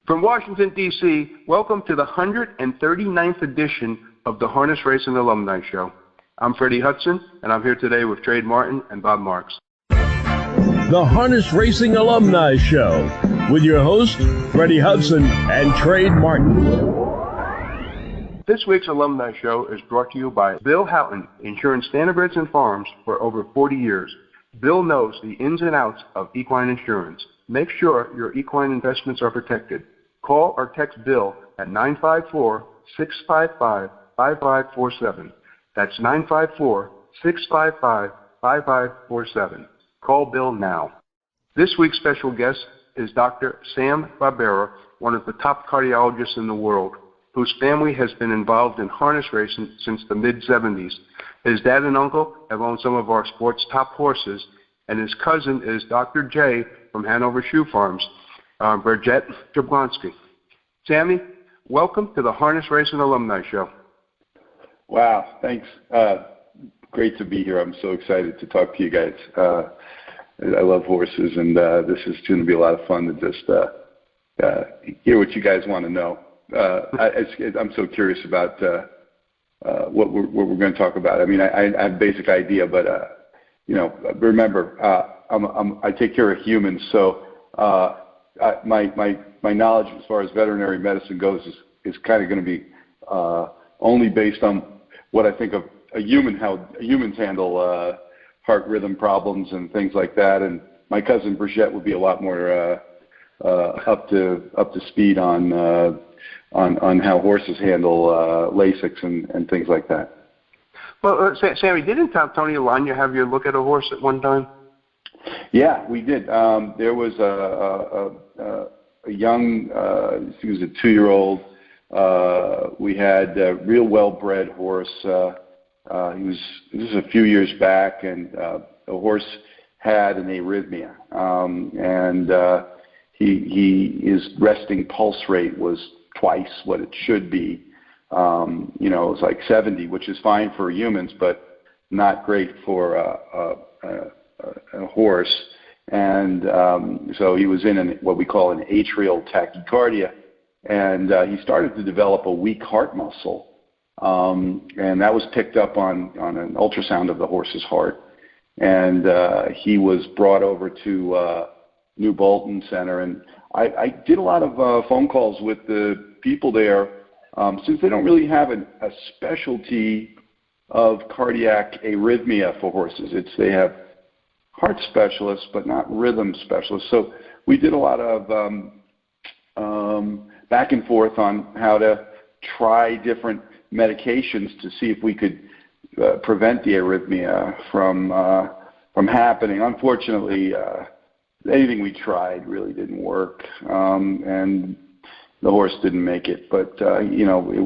From Washington, D.C., welcome to the 139th edition of the Harness Racing Alumni Show. I'm Freddie Hudson, and I'm here today with Trade Martin and Bob Marks. The Harness Racing Alumni Show with your hosts, Freddie Hudson and Trade Martin. This week's Alumni Show is brought to you by Bill Houghton, insuring standardbreds and farms for over 40 years. Bill knows the ins and outs of equine insurance. Make sure your equine investments are protected. Call or text Bill at 954-655-5547. That's 954-655-5547. Call Bill now. This week's special guest is Dr. Sam Barbera, one of the top cardiologists in the world, whose family has been involved in harness racing since the mid-'70s. His dad and uncle have owned some of our sport's top horses, and his cousin is Dr. J from Hanover Shoe Farms, Bridgette Jablonsky. Sammy, welcome to the Harness Racing Alumni Show. Wow, thanks. Great to be here. I'm so excited to talk to you guys. I love horses, and this is going to be a lot of fun to just hear what you guys want to know. I'm so curious about what we're going to talk about. I mean, I have a basic idea, but remember, I take care of humans, so my knowledge as far as veterinary medicine goes is kind of going to be only based on what I think of how humans handle heart rhythm problems and things like that. And my cousin Bridgette would be a lot more up to speed on how horses handle Lasix and things like that. Well, Sammy, didn't Tony Alagna have you look at a horse at one time? Yeah, we did. There was a young, he was a 2-year-old. We had a real well-bred horse. This was a few years back, and the horse had an arrhythmia, and his resting pulse rate was twice what it should be. It was like 70, which is fine for humans, but not great for a horse. And so he was in what we call an atrial tachycardia, and he started to develop a weak heart muscle. And that was picked up on an ultrasound of the horse's heart. And he was brought over to New Bolton Center. And I did a lot of phone calls with the people there, since they don't really have a specialty of cardiac arrhythmia for horses. They have heart specialists, but not rhythm specialists. So we did a lot of back and forth on how to try different medications to see if we could prevent the arrhythmia from happening. Unfortunately, anything we tried really didn't work, and the horse didn't make it. But it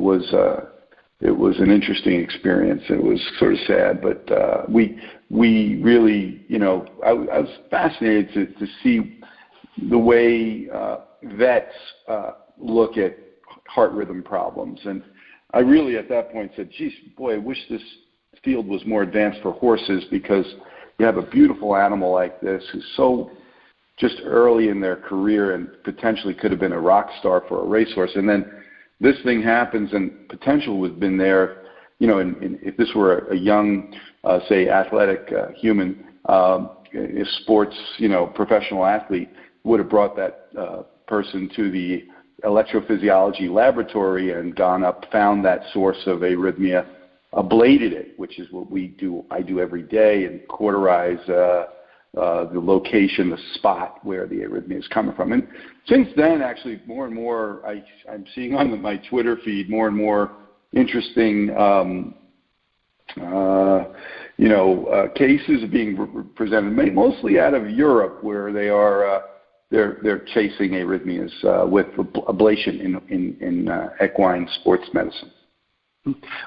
was an interesting experience. It was sort of sad, but we really, I was fascinated to see the way vets look at heart rhythm problems. And I really at that point said, geez, boy, I wish this field was more advanced for horses, because you have a beautiful animal like this who's so just early in their career and potentially could have been a rock star for a racehorse. And then this thing happens, and potential would have been there, if this were a young, say, athletic human, a sports, professional athlete, would have brought that person to the electrophysiology laboratory and gone up, found that source of arrhythmia, ablated it, which is what I do every day, and cauterize the location, the spot where the arrhythmia is coming from. And since then, actually, more and more, I'm seeing on my Twitter feed more and more interesting, cases being presented, mostly out of Europe, where they are they're chasing arrhythmias with ablation in equine sports medicine.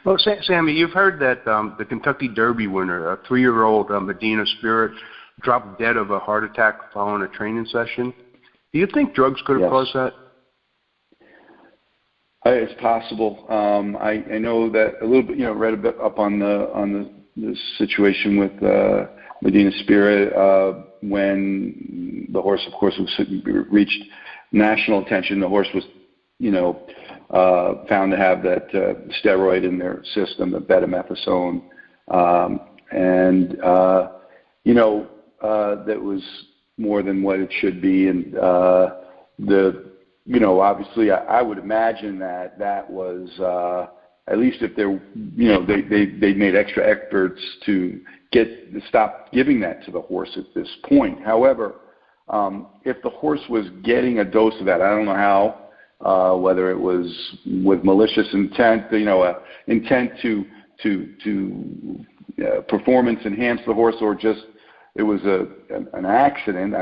Well, Sammy, you've heard that the Kentucky Derby winner, a 3-year-old Medina Spirit, dropped dead of a heart attack following a training session. Do you think drugs could have caused that? It's possible. I know that a little bit. Read a bit up on the situation with Medina Spirit when the horse, of course, reached national attention. The horse was, found to have that steroid in their system, the betamethasone, that was more than what it should be. And obviously, I would imagine that was at least if they're, they made extra efforts to stop giving that to the horse at this point. However, if the horse was getting a dose of that, I don't know how, whether it was with malicious intent, intent to performance enhance the horse, or just it was an accident.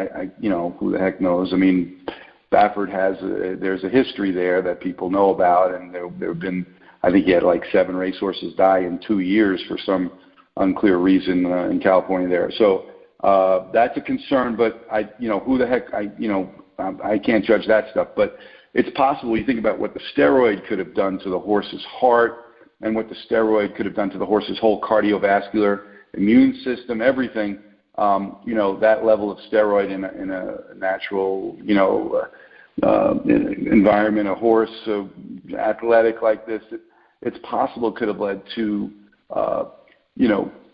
Who the heck knows? I mean, Baffert there's a history there that people know about, and there have been, I think he had like 7 racehorses die in 2 years for some unclear reason in California there. So that's a concern, but who the heck, I can't judge that stuff. But it's possible. You think about what the steroid could have done to the horse's heart, and what the steroid could have done to the horse's whole cardiovascular immune system, everything. That level of steroid in a natural, environment, a horse athletic like this, it's possible could have led to,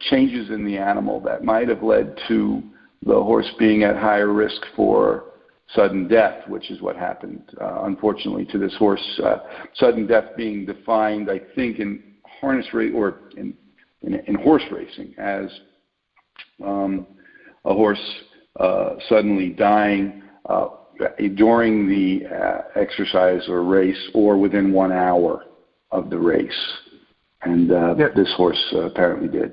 changes in the animal that might have led to the horse being at higher risk for sudden death, which is what happened, unfortunately, to this horse. Sudden death being defined, I think, in harness race or in horse racing as a horse suddenly dying during the exercise or race, or within 1 hour of the race. And this horse apparently did.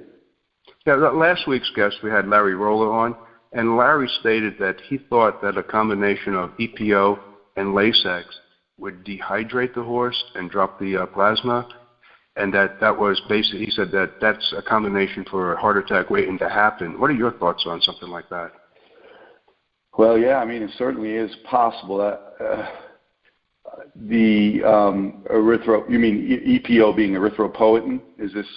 Yeah, last week's guest, we had Larry Roller on, and Larry stated that he thought that a combination of EPO and Lasix would dehydrate the horse and drop the plasma, and that was basically, he said that that's a combination for a heart attack waiting to happen. What are your thoughts on something like that? Well, yeah, I mean, it certainly is possible. The you mean EPO being erythropoietin? Is this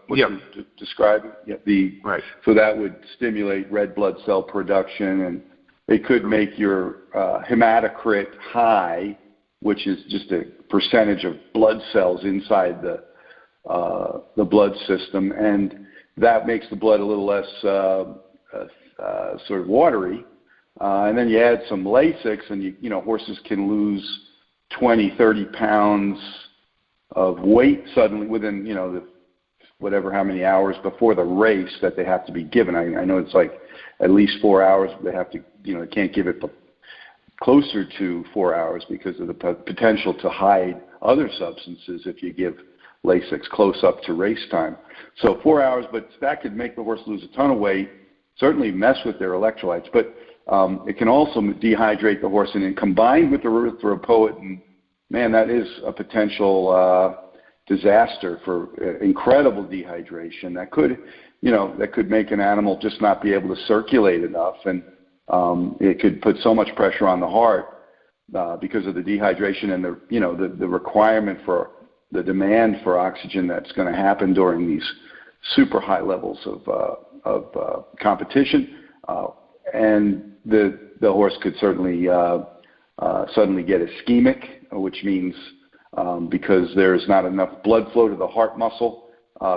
what you're describing? Yeah. Right. So that would stimulate red blood cell production, and it could make your hematocrit high, which is just a percentage of blood cells inside the blood system, and that makes the blood a little less sort of watery. And then you add some Lasix, and horses can lose 20, 30 pounds of weight suddenly within, how many hours before the race that they have to be given. I know it's like at least 4 hours. They have to, they can't give it closer to 4 hours because of the potential to hide other substances if you give Lasix close up to race time. So 4 hours, but that could make the horse lose a ton of weight, certainly mess with their electrolytes, but it can also dehydrate the horse, and then combined with the erythropoietin, man, that is a potential disaster for incredible dehydration. That could make an animal just not be able to circulate enough, and it could put so much pressure on the heart because of the dehydration and the requirement for the demand for oxygen that's going to happen during these super high levels of competition. And the horse could certainly suddenly get ischemic, which means because there's not enough blood flow to the heart muscle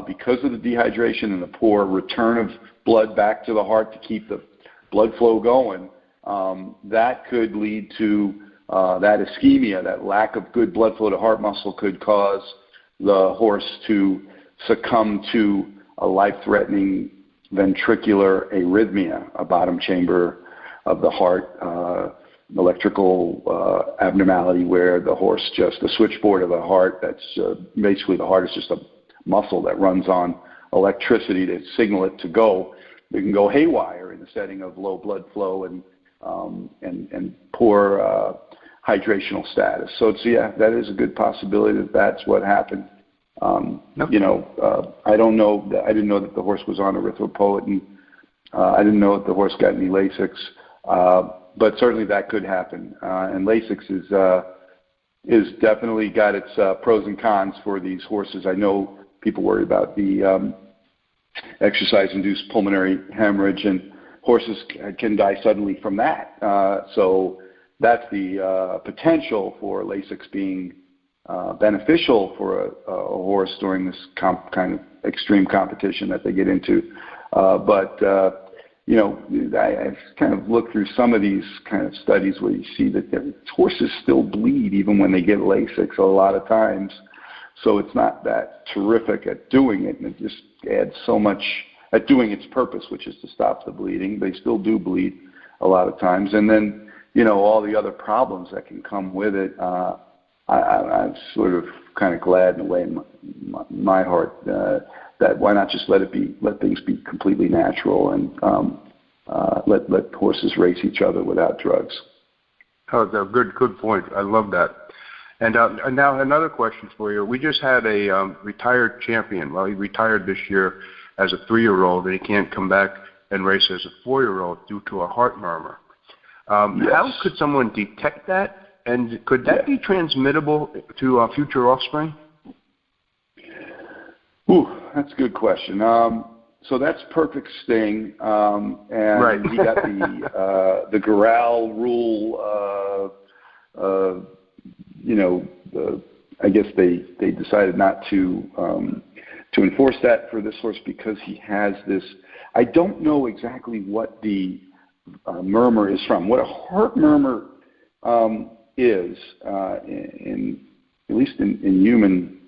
because of the dehydration and the poor return of blood back to the heart to keep the blood flow going, that could lead to that ischemia, that lack of good blood flow to heart muscle could cause the horse to succumb to a life-threatening ventricular arrhythmia, a bottom chamber of the heart, electrical abnormality where the horse the switchboard of the heart, that's basically the heart is just a muscle that runs on electricity to signal it to go. It can go haywire in the setting of low blood flow and poor hydrational status. So that is a good possibility that that's what happened. I don't know. I didn't know that the horse was on erythropoietin. I didn't know that the horse got any Lasix, but certainly that could happen. And Lasix is definitely got its pros and cons for these horses. I know people worry about the exercise-induced pulmonary hemorrhage, and horses can die suddenly from that. So that's the potential for Lasix being beneficial for a horse during this kind of extreme competition that they get into. But I've kind of looked through some of these kind of studies where you see that horses still bleed even when they get Lasix a lot of times. So it's not that terrific at doing it, and it just adds so much at doing its purpose, which is to stop the bleeding. They still do bleed a lot of times. And then, all the other problems that can come with it. I'm sort of kind of glad in a way in my heart that why not just let things be completely natural and let horses race each other without drugs. Oh, that's a good point. I love that. And now another question for you. We just had a retired champion. Well, he retired this year as a 3-year-old, and he can't come back and race as a 4-year-old due to a heart murmur. Yes. How could someone detect that? And could that be transmittable to future offspring? Ooh, that's a good question. So that's Prefect Sting, and right. He got the Corral rule. I guess they decided not to enforce that for this horse because he has this. I don't know exactly what the murmur is from. What a heart murmur is, at least in human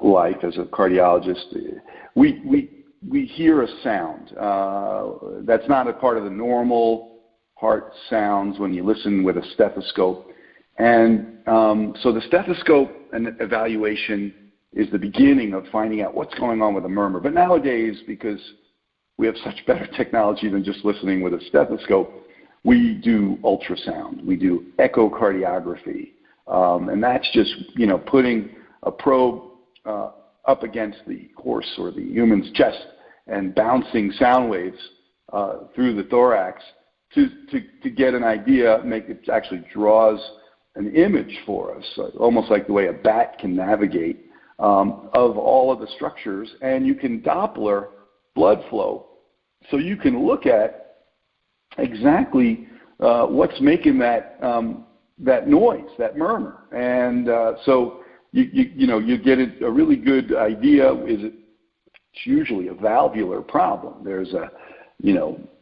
life as a cardiologist, we hear a sound that's not a part of the normal heart sounds when you listen with a stethoscope. And so the stethoscope and evaluation is the beginning of finding out what's going on with a murmur. But nowadays, because we have such better technology than just listening with a stethoscope, we do ultrasound, we do echocardiography, and that's just putting a probe up against the horse or the human's chest and bouncing sound waves through the thorax to get an idea. It actually draws an image for us, almost like the way a bat can navigate, of all of the structures, and you can Doppler blood flow, so you can look at exactly what's making that noise, that murmur, and so you get a really good idea. It's usually a valvular problem. There's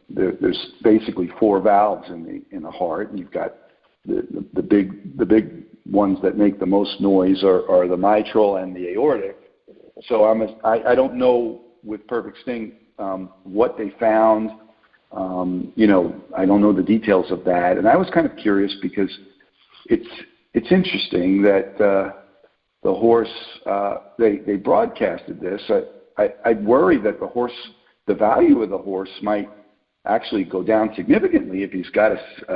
there's basically 4 valves in the heart, and you've got the big ones that make the most noise are the mitral and the aortic. So I don't know with Prefect Sting what they found. I don't know the details of that, and I was kind of curious because it's interesting that the horse they broadcasted this. I'd worry that the value of the horse might actually go down significantly if he's got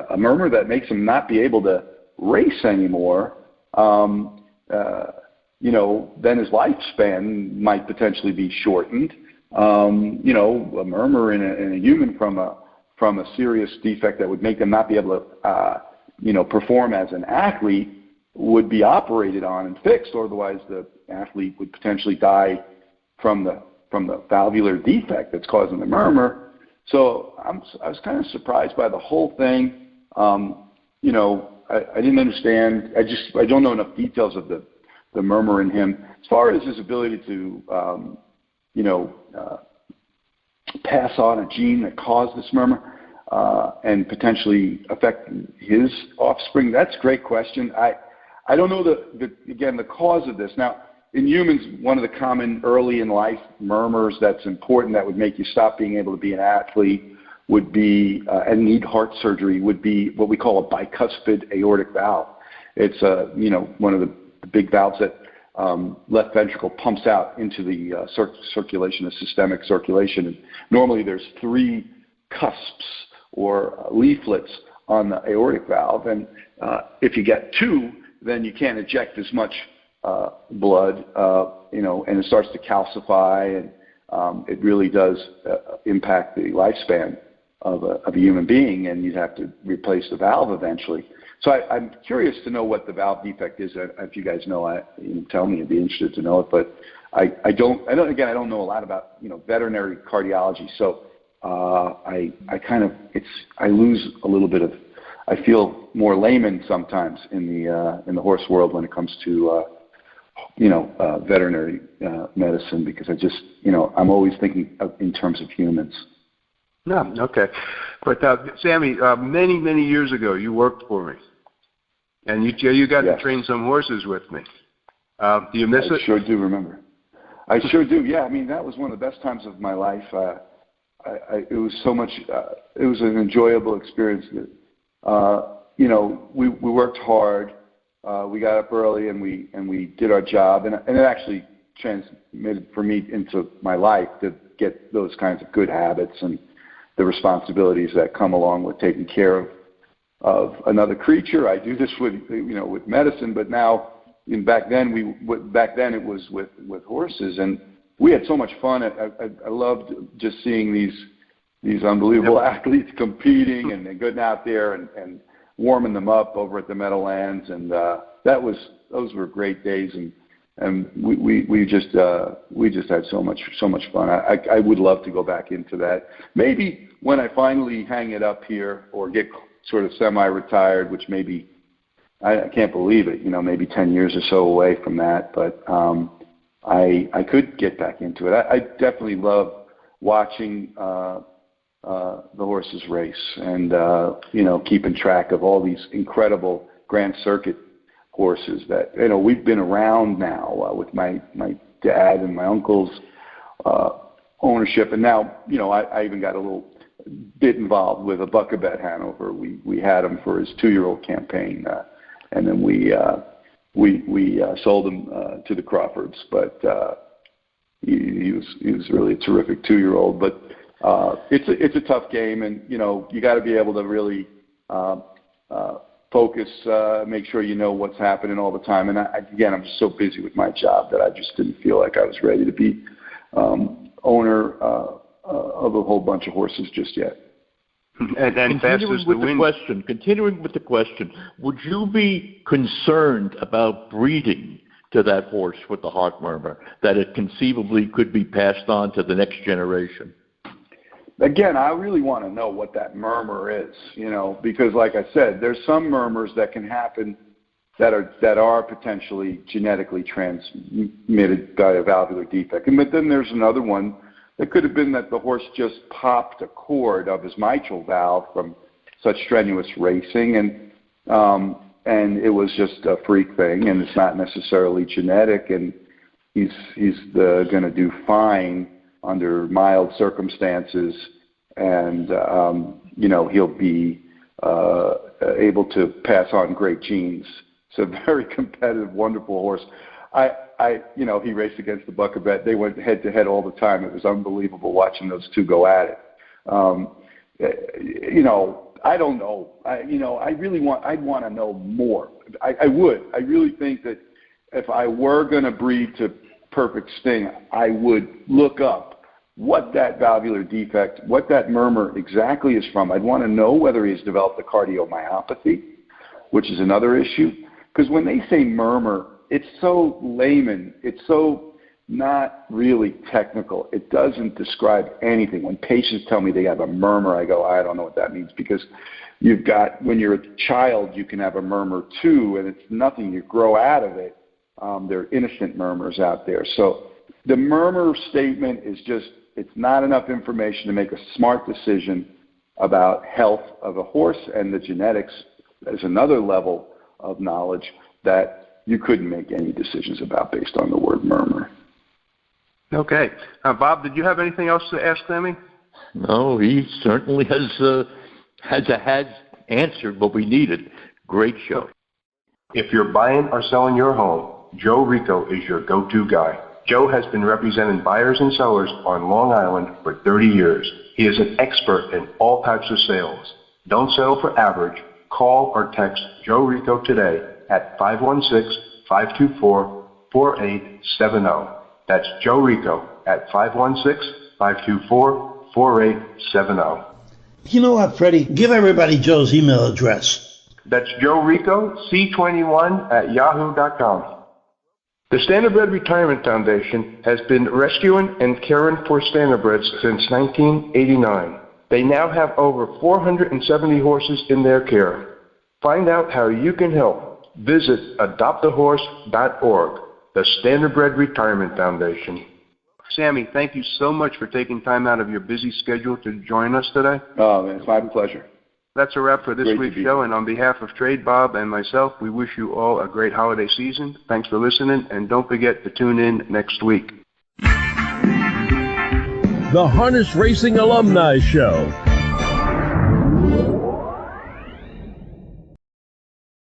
a murmur that makes him not be able to race anymore. Then his lifespan might potentially be shortened. A murmur in a human from a serious defect that would make them not be able to, perform as an athlete would be operated on and fixed. Or otherwise, the athlete would potentially die from the valvular defect that's causing the murmur. So I was kind of surprised by the whole thing. I didn't understand. I don't know enough details of the murmur in him. As far as his ability to, pass on a gene that caused this murmur and potentially affect his offspring, that's a great question. I don't know the cause of this. Now, in humans, one of the common early in life murmurs that's important that would make you stop being able to be an athlete would be, and need heart surgery, would be what we call a bicuspid aortic valve. It's one of the big valves that left ventricle pumps out into the circulation, the systemic circulation. And normally there's 3 cusps or leaflets on the aortic valve, and if you get 2, then you can't eject as much blood, and it starts to calcify, and it really does impact the lifespan of a human being, and you'd have to replace the valve eventually. So I'm curious to know what the valve defect is. If you guys know, tell me. I'd be interested to know it. But I don't know a lot about veterinary cardiology. So I lose a little bit of I feel more layman sometimes in the horse world when it comes to veterinary medicine, because I just, I'm always thinking in terms of humans. No, okay. But Sammy, many years ago, you worked for me, and you got to train some horses with me. Do you miss it? I sure do remember. I sure do. Yeah, I mean, that was one of the best times of my life. It was so much. It was an enjoyable experience. We worked hard. We got up early and we did our job, and it actually transmitted for me into my life to get those kinds of good habits and the responsibilities that come along with taking care of another creature. I do this with medicine, but now back then it was with horses, and we had so much fun. I loved just seeing these unbelievable athletes competing and getting out there and warming them up over at the Meadowlands, and those were great days, and we just had so much fun. I would love to go back into that. Maybe when I finally hang it up here or get sort of semi-retired, which maybe I can't believe it, maybe 10 years or so away from that, but I could get back into it. I definitely love watching the horses race and keeping track of all these incredible Grand Circuit horses that we've been around now with my dad and my uncle's ownership, and now I even got a little bit involved with Abuckabet Hanover. We had him for his 2-year-old campaign, and then we sold him to the Crawfords, but he was really a terrific 2-year-old. But it's a tough game, and you got to be able to really focus, make sure you know what's happening all the time. And again, I'm just so busy with my job that I just didn't feel like I was ready to be owner of a whole bunch of horses just yet. And continuing with the question, would you be concerned about breeding to that horse with the heart murmur, that it conceivably could be passed on to the next generation? Again, I really want to know what that murmur is, because like I said, there's some murmurs that can happen that are potentially genetically transmitted by a valvular defect. But then there's another one that could have been that the horse just popped a cord of his mitral valve from such strenuous racing, and it was just a freak thing, and it's not necessarily genetic, and he's going to do fine under mild circumstances, and he'll be able to pass on great genes. It's a very competitive, wonderful horse. He raced against the Abuckabet. They went head to head all the time. It was unbelievable watching those two go at it. I don't know. I'd want to know more. I would. I really think that if I were going to breed to Prefect Sting, I would look up what that valvular defect, what that murmur exactly is from. I'd want to know whether he's developed a cardiomyopathy, which is another issue. Because when they say murmur, it's so layman. It's so not really technical. It doesn't describe anything. When patients tell me they have a murmur, I go, I don't know what that means, because when you're a child, you can have a murmur too, and it's nothing. You grow out of it. There are innocent murmurs out there. So the murmur statement is just, it's not enough information to make a smart decision about health of a horse, and the genetics is another level of knowledge that you couldn't make any decisions about based on the word murmur. Okay. Bob, did you have anything else to ask Sammy? No, he certainly has answered what we needed. Great show. If you're buying or selling your home, Joe Rico is your go-to guy. Joe has been representing buyers and sellers on Long Island for 30 years. He is an expert in all types of sales. Don't settle for average. Call or text Joe Rico today at 516-524-4870. That's Joe Rico at 516-524-4870. You know what, Freddie? Give everybody Joe's email address. That's Joe Rico, C21@yahoo.com. The Standardbred Retirement Foundation has been rescuing and caring for Standardbreds since 1989. They now have over 470 horses in their care. Find out how you can help. Visit adoptahorse.org, the Standardbred Retirement Foundation. Sammy, thank you so much for taking time out of your busy schedule to join us today. Oh, man, it's my pleasure. That's a wrap for this week's show, and on behalf of Trade, Bob, and myself, we wish you all a great holiday season. Thanks for listening, and don't forget to tune in next week. The Harness Racing Alumni Show